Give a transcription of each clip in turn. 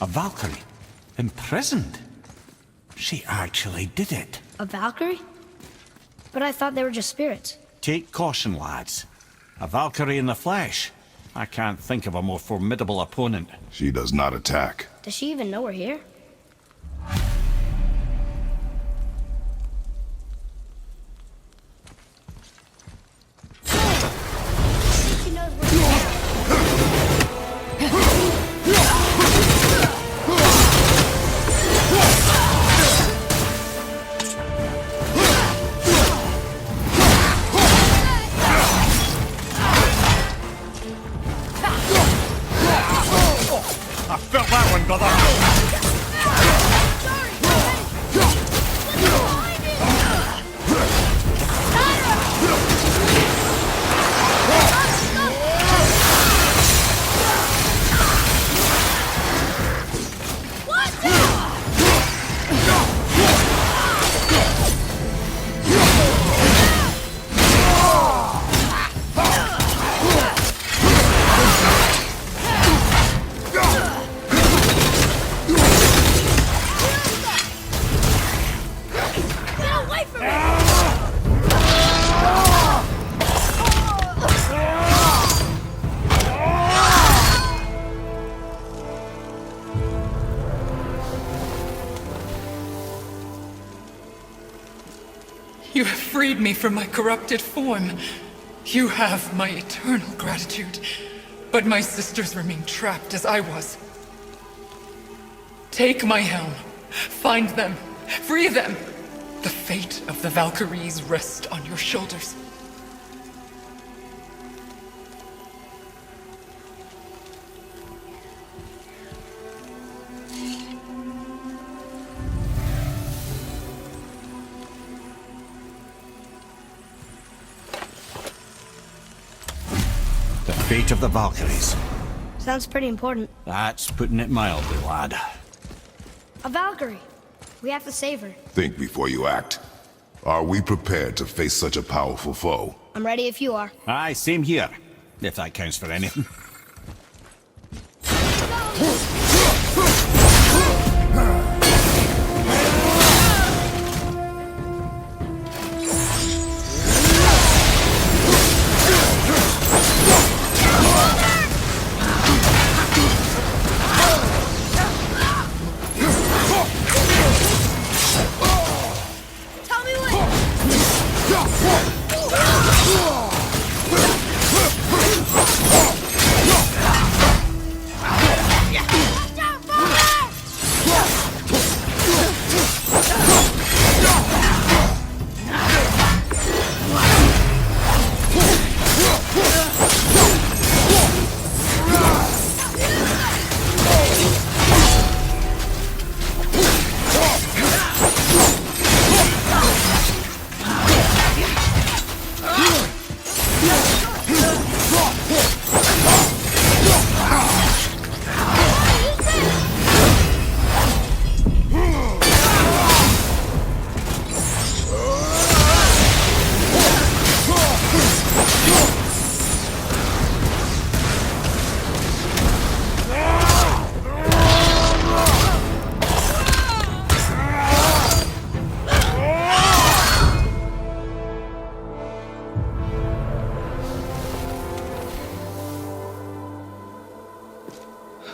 A Valkyrie? Imprisoned? She actually did it. A Valkyrie? But I thought they were just spirits. Take caution, lads. A Valkyrie in the flesh. I can't think of a more formidable opponent. She does not attack. Does she even know we're here? She knows we're here. I felt that one, brother! You have freed me from my corrupted form. You have my eternal gratitude. But my sisters remain trapped as I was. Take my helm. Find them. Free them. The fate of the Valkyries rests on your shoulders. The fate of the Valkyries. Sounds pretty important. That's putting it mildly, lad. A Valkyrie. We have to save her. Think before you act. Are we prepared to face such a powerful foe? I'm ready if you are. Aye, same here. If that counts for anything.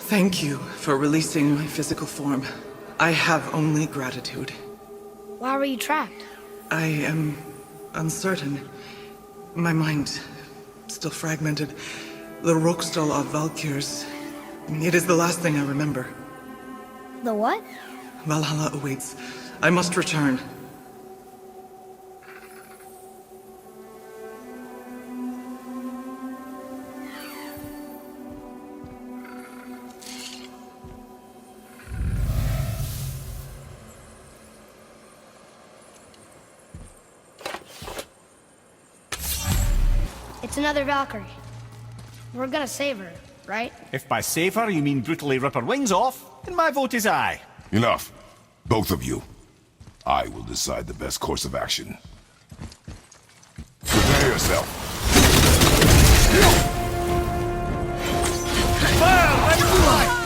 Thank you for releasing my physical form. I have only gratitude. Why were you trapped? I am uncertain. My mind still fragmented. The Roksdal of Valkyries. It is the last thing I remember. The what? Valhalla awaits. I must return. It's another Valkyrie. We're gonna save her, right? If by save her you mean brutally rip her wings off, then my vote is aye. Enough. Both of you. I will decide the best course of action. Prepare yourself. Fire! Ready to fly!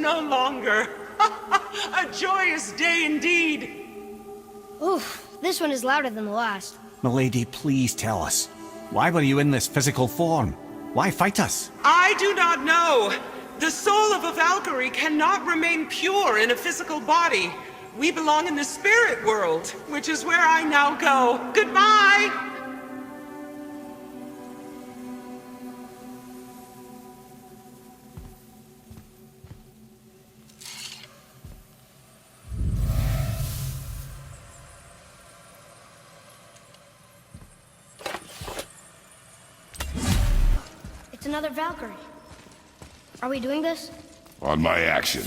no longer. A joyous day indeed. Oof, this one is louder than the last. Milady, please tell us. Why were you in this physical form? Why fight us? I do not know. The soul of a Valkyrie cannot remain pure in a physical body. We belong in the spirit world, which is where I now go. Goodbye! It's another Valkyrie. Are we doing this? On my action.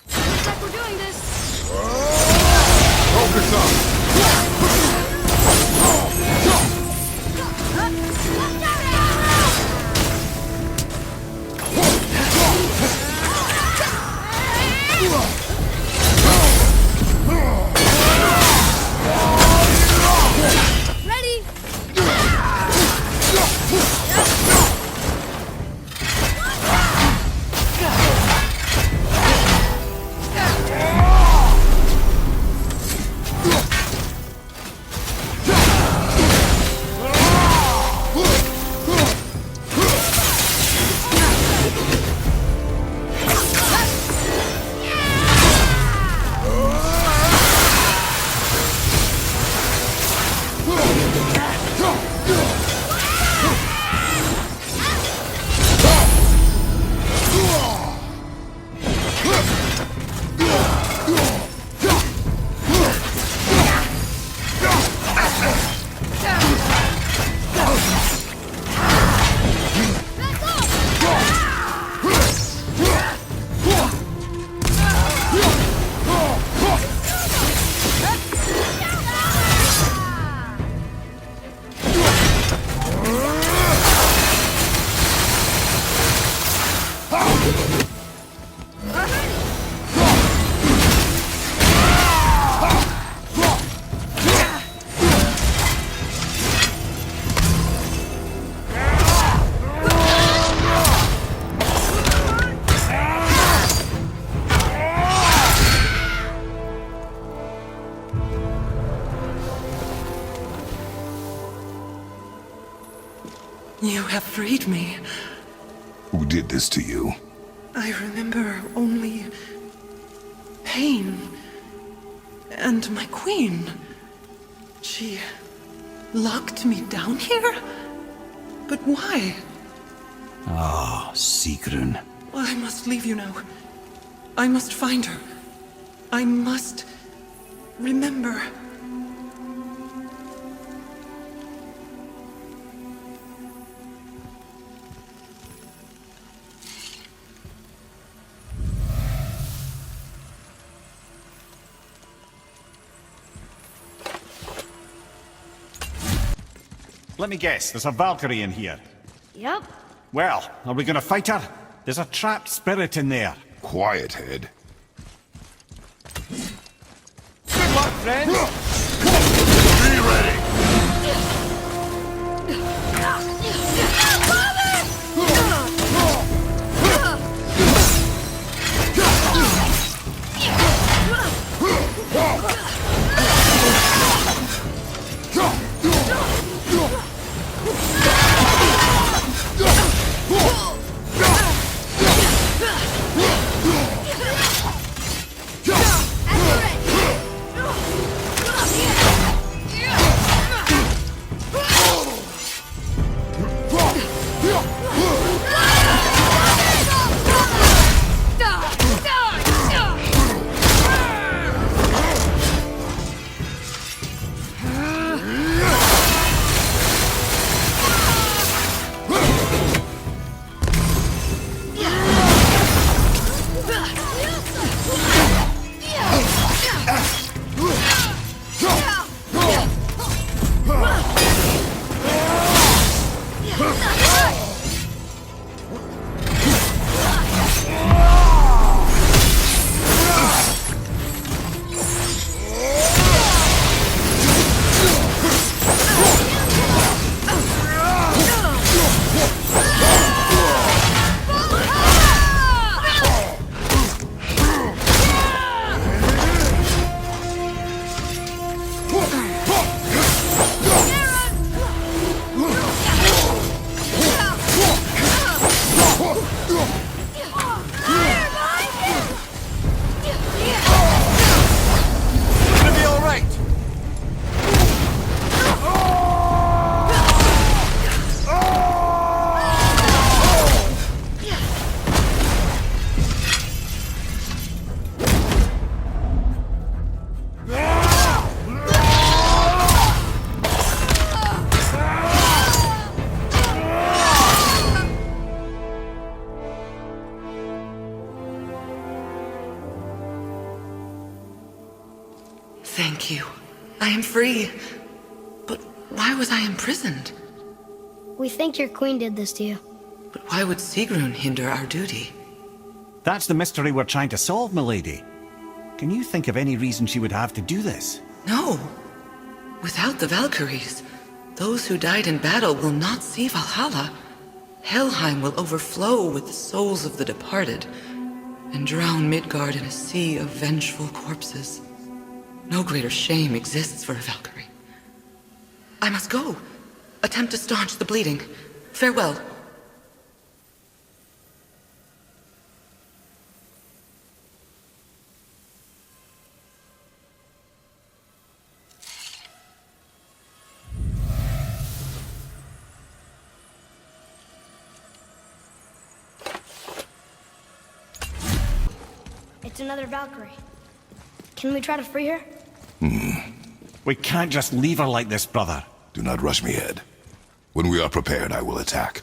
Looks like we're doing this. Focus up! Ready? You have freed me. Who did this to you? I remember only pain and my queen. She locked me down here? But why? Ah, SIGRUN. I must leave you now. I must find her. I must remember. Let me guess, there's a Valkyrie in here. Yep. Well, are we gonna fight her? There's a trapped spirit in there. Quiet, head. Good luck, friends! Be ready! Thank you. I am free. But why was I imprisoned? We think your queen did this to you. But why would SIGRUN hinder our duty? That's the mystery we're trying to solve, milady. Can you think of any reason she would have to do this? No. Without the Valkyries, those who died in battle will not see Valhalla. Helheim will overflow with the souls of the departed, and drown Midgard in a sea of vengeful corpses. No greater shame exists for a Valkyrie. I must go. Attempt to staunch the bleeding. Farewell. It's another Valkyrie. Can we try to free her? We can't just leave her like this, brother. Do not rush me, Ed. When we are prepared, I will attack.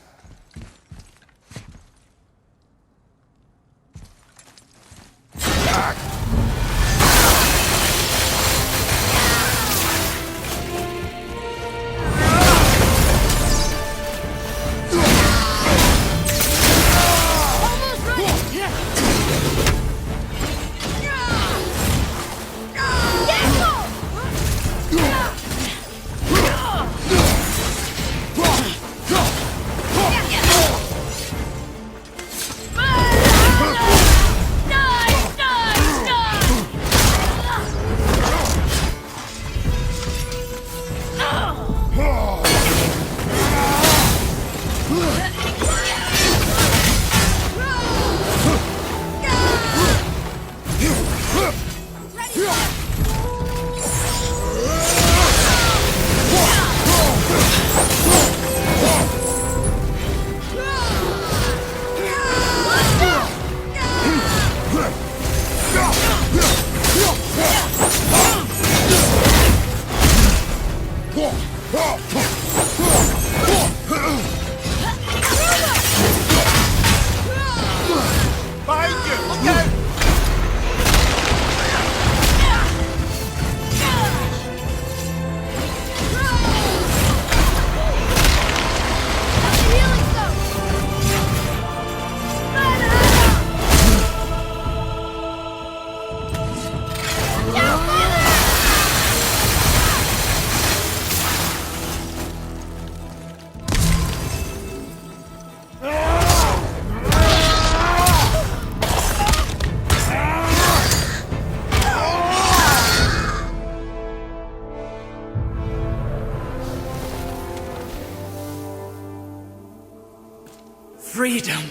Freedom.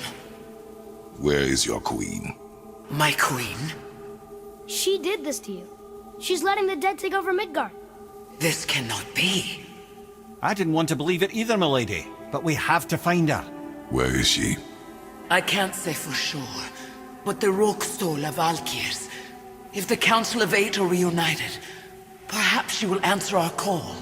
Where is your queen? My queen? She did this to you. She's letting the dead take over Midgard. This cannot be. I didn't want to believe it either, milady. But we have to find her. Where is she? I can't say for sure, but the Rokstol of Valkyries. If the Council of Eight are reunited, perhaps she will answer our call.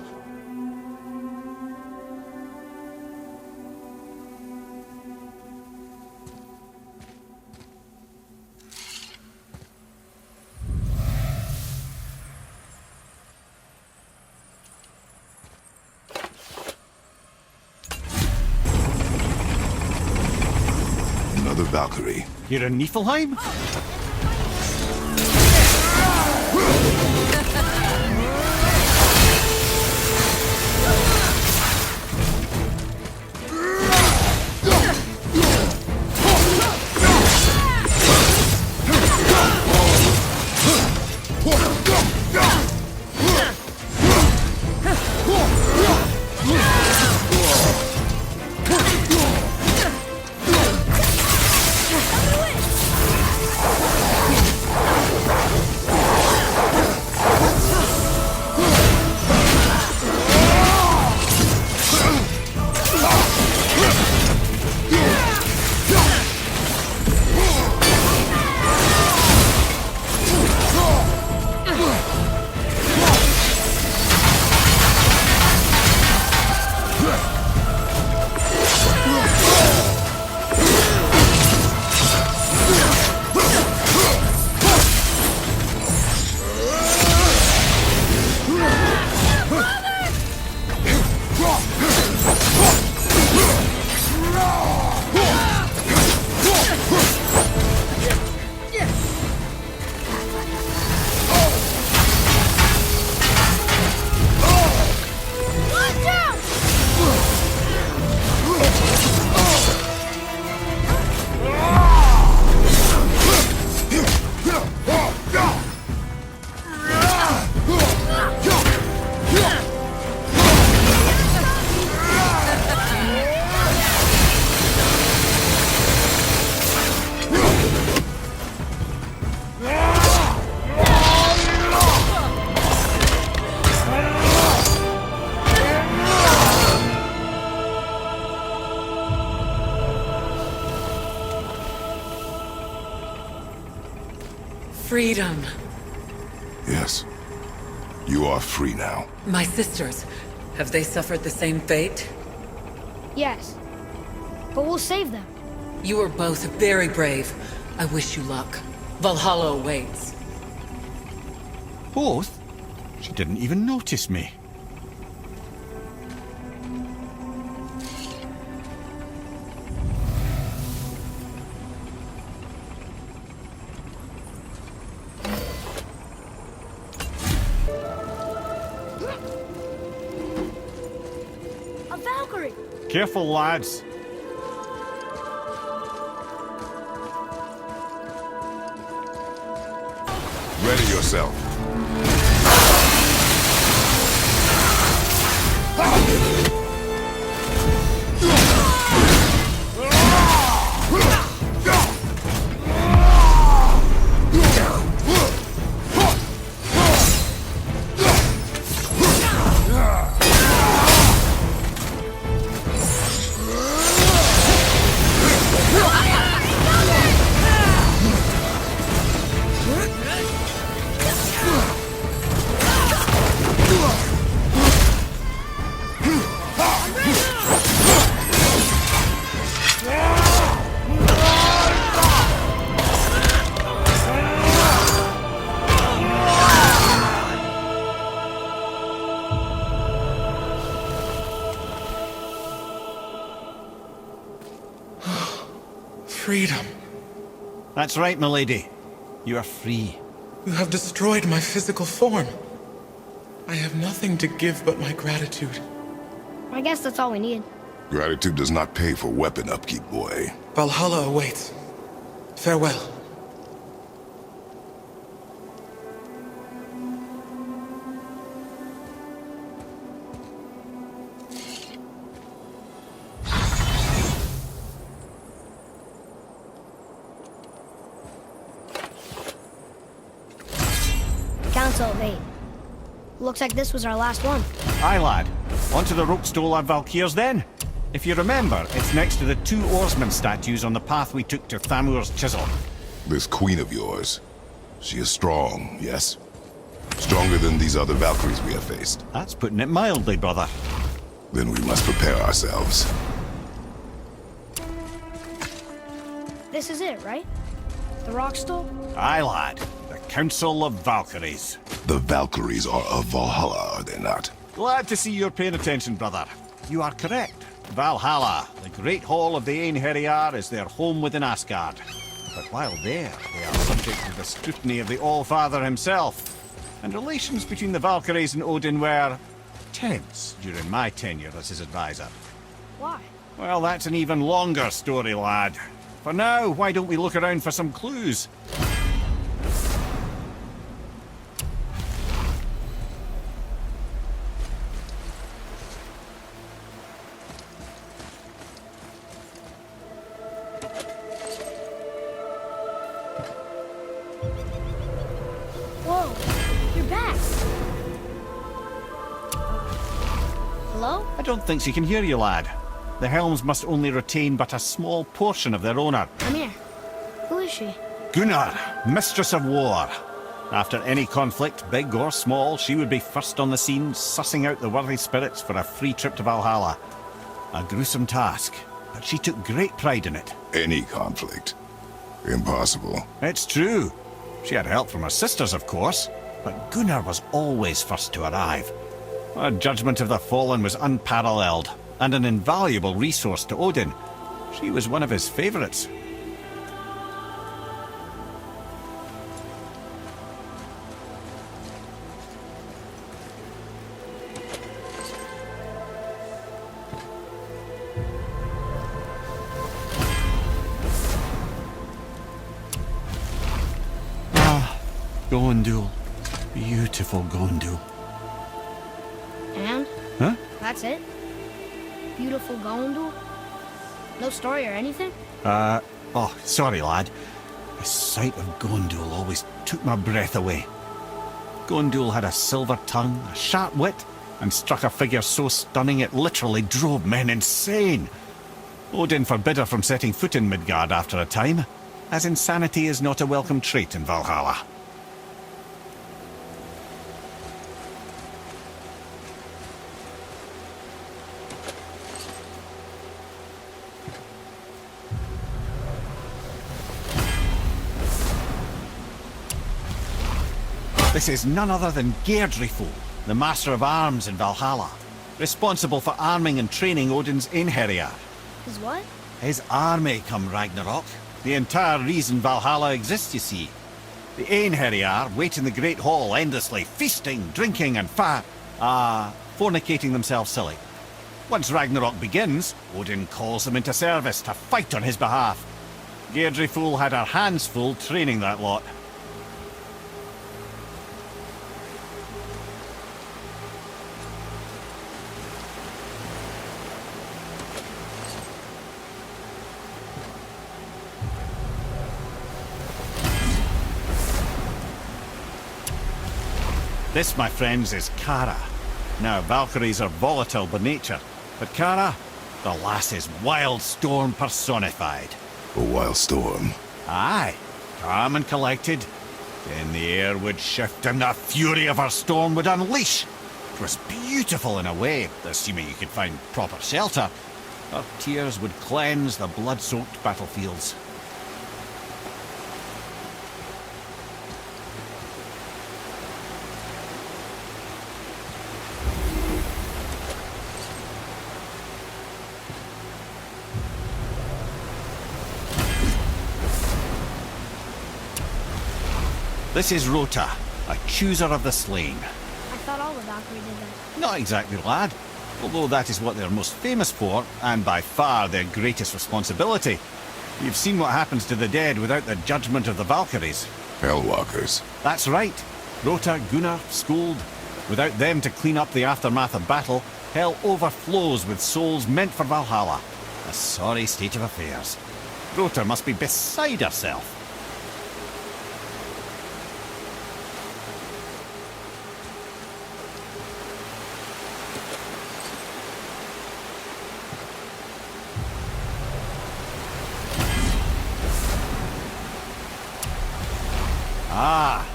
Another Valkyrie. You're in Niflheim? freedom. Yes. You are free now. My sisters, have they suffered the same fate? Yes. But we'll save them. You are both very brave. I wish you luck. Valhalla awaits. Both? She didn't even notice me. A Valkyrie! Careful, lads. Ready yourself. Freedom. That's right, milady. You are free. You have destroyed my physical form. I have nothing to give but my gratitude. I guess that's all we need. Gratitude does not pay for weapon upkeep, boy. Valhalla awaits. Farewell. Council of 8. Looks like this was our last one. Aye, lad. On to the Rookstol of Valkyries then. If you remember, it's next to the two oarsman statues on the path we took to Thamur's chisel. This queen of yours, she is strong, yes? Stronger than these other Valkyries we have faced. That's putting it mildly, brother. Then we must prepare ourselves. This is it, right? The Rockstall? Aye, lad. The Council of Valkyries. The Valkyries are of Valhalla, are they not? Glad to see you're paying attention, brother. You are correct. Valhalla, the great hall of the Einherjar, is their home within Asgard. But while there, they are subject to the scrutiny of the All-Father himself. And relations between the Valkyries and Odin were tense during my tenure as his advisor. Why? Well, that's an even longer story, lad. For now, why don't we look around for some clues? Whoa, you're back. Hello? I don't think she can hear you, lad. The helms must only retain but a small portion of their owner. I'm here. Who is she? GUNNR, Mistress of War. After any conflict, big or small, she would be first on the scene, sussing out the worthy spirits for a free trip to Valhalla. A gruesome task, but she took great pride in it. Any conflict. Impossible. It's true. She had help from her sisters, of course, but GUNNR was always first to arrive. Her judgment of the fallen was unparalleled, and an invaluable resource to Odin. She was one of his favorites. Ah, GONDUL. Beautiful GONDUL. And? Huh? That's it? Beautiful GONDUL? No story or anything? Oh, sorry, lad. The sight of GONDUL always took my breath away. GONDUL had a silver tongue, a sharp wit, and struck a figure so stunning it literally drove men insane. Odin forbid her from setting foot in Midgard after a time, as insanity is not a welcome trait in Valhalla. This is none other than GEIRDRIFUL, the Master of Arms in Valhalla, responsible for arming and training Odin's Einherjar. Is what? His army come Ragnarok. The entire reason Valhalla exists, you see. The Einherjar wait in the Great Hall endlessly, feasting, drinking and fornicating themselves silly. Once Ragnarok begins, Odin calls them into service to fight on his behalf. GEIRDRIFUL had her hands full training that lot. This, my friends, is Kara. Now, Valkyries are volatile by nature, but Kara, the lass is wild storm personified. A wild storm. Aye, calm and collected. Then the air would shift and the fury of her storm would unleash. It was beautiful in a way, assuming you could find proper shelter. Her tears would cleanse the blood-soaked battlefields. This is ROTA, a chooser of the slain. I thought all the Valkyrie did that. Not exactly, lad. Although that is what they're most famous for, and by far their greatest responsibility. You've seen what happens to the dead without the judgment of the Valkyries. Hellwalkers. That's right. ROTA, GUNNR, Skuld. Without them to clean up the aftermath of battle, hell overflows with souls meant for Valhalla. A sorry state of affairs. ROTA must be beside herself. Ah,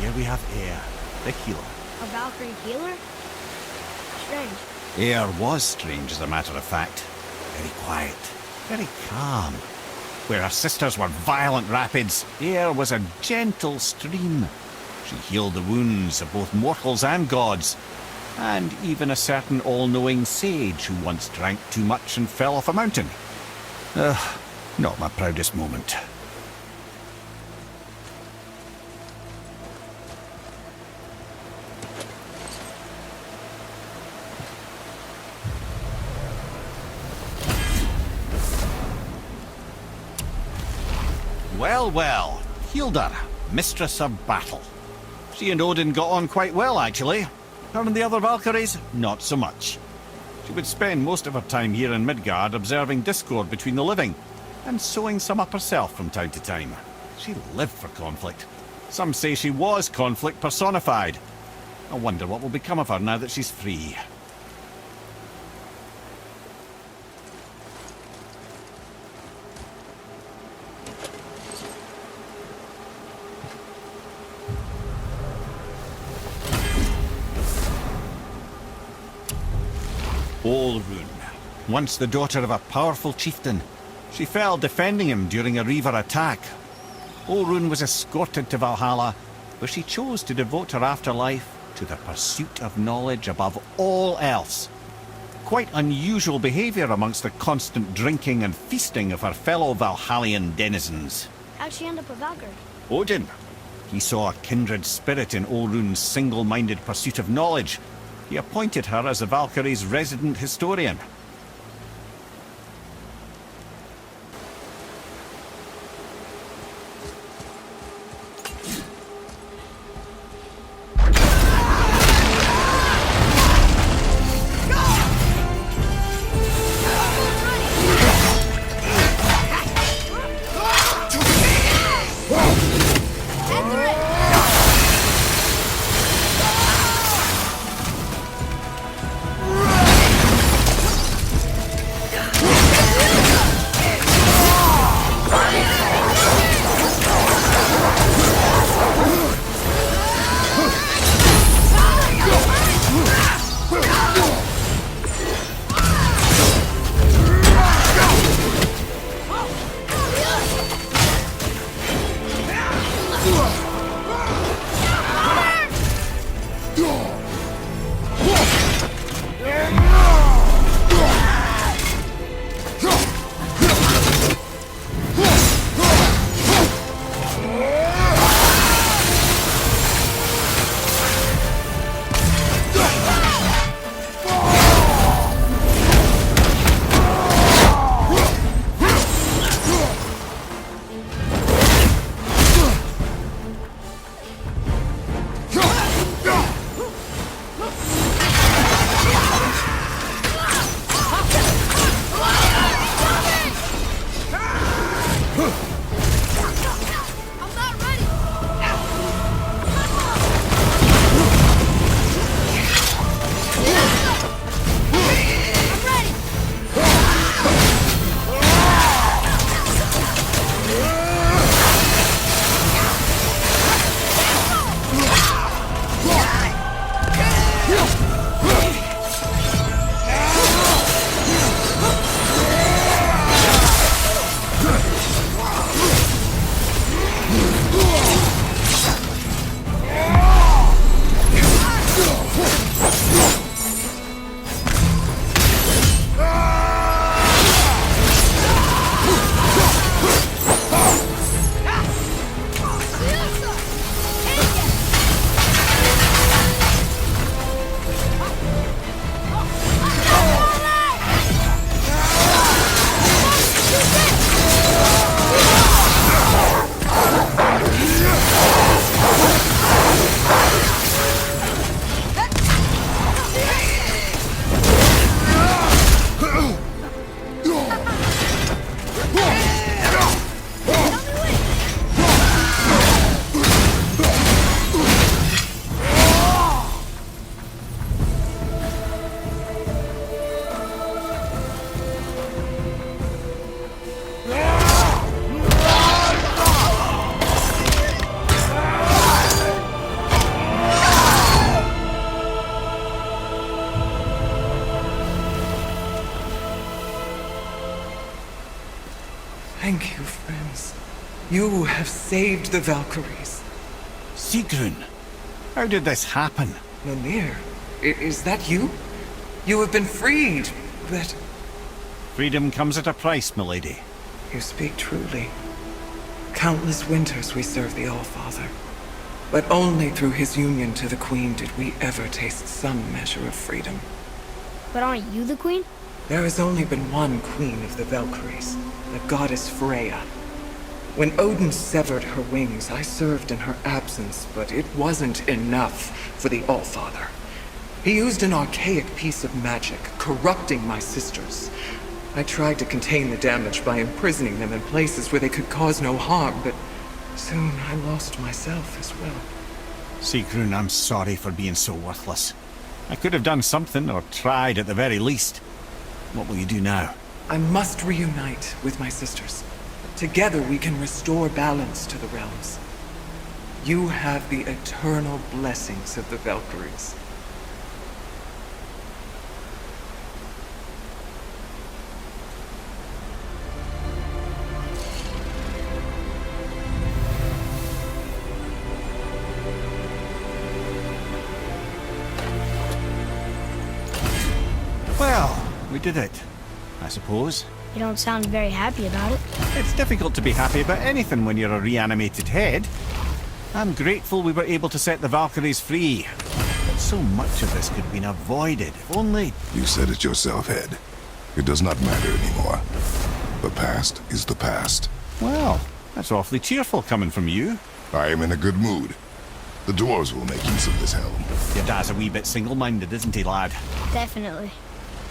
here we have Air, the healer. A Valkyrie healer? Strange. Air was strange, as a matter of fact. Very quiet, very calm. Where her sisters were violent rapids, Air was a gentle stream. She healed the wounds of both mortals and gods, and even a certain all-knowing sage who once drank too much and fell off a mountain. Not my proudest moment. Well, well, HILDR, Mistress of Battle. She and Odin got on quite well, actually. Her and the other Valkyries, not so much. She would spend most of her time here in Midgard observing discord between the living, and sewing some up herself from time to time. She lived for conflict. Some say she was conflict personified. I wonder what will become of her now that she's free. OLRUN, once the daughter of a powerful chieftain. She fell defending him during a Reaver attack. OLRUN was escorted to Valhalla, where she chose to devote her afterlife to the pursuit of knowledge above all else. Quite unusual behaviour amongst the constant drinking and feasting of her fellow Valhallian denizens. How'd she end up a Valkyrie? Odin. He saw a kindred spirit in OLRUN's single-minded pursuit of knowledge. He appointed her as the Valkyrie's resident historian. Thank you, friends. You have saved the Valkyries. Sigrun, how did this happen? Mimir, is that you? You have been freed, but... Freedom comes at a price, milady. You speak truly. Countless winters we served the All-Father. But only through his union to the Queen did we ever taste some measure of freedom. But aren't you the queen? There has only been one Queen of the Valkyries, the goddess Freya. When Odin severed her wings, I served in her absence, but it wasn't enough for the All-Father. He used an archaic piece of magic, corrupting my sisters. I tried to contain the damage by imprisoning them in places where they could cause no harm, but soon I lost myself as well. Sigrun, I'm sorry for being so worthless. I could have done something, or tried at the very least. What will you do now? I must reunite with my sisters. Together we can restore balance to the realms. You have the eternal blessings of the Valkyries. Well, we did it, I suppose. You don't sound very happy about it. It's difficult to be happy about anything when you're a reanimated head. I'm grateful we were able to set the Valkyries free. But so much of this could have been avoided, if only... You said it yourself, Head. It does not matter anymore. The past is the past. Well, that's awfully cheerful coming from you. I am in a good mood. The dwarves will make use of this helm. Your dad's a wee bit single-minded, isn't he, lad? Definitely.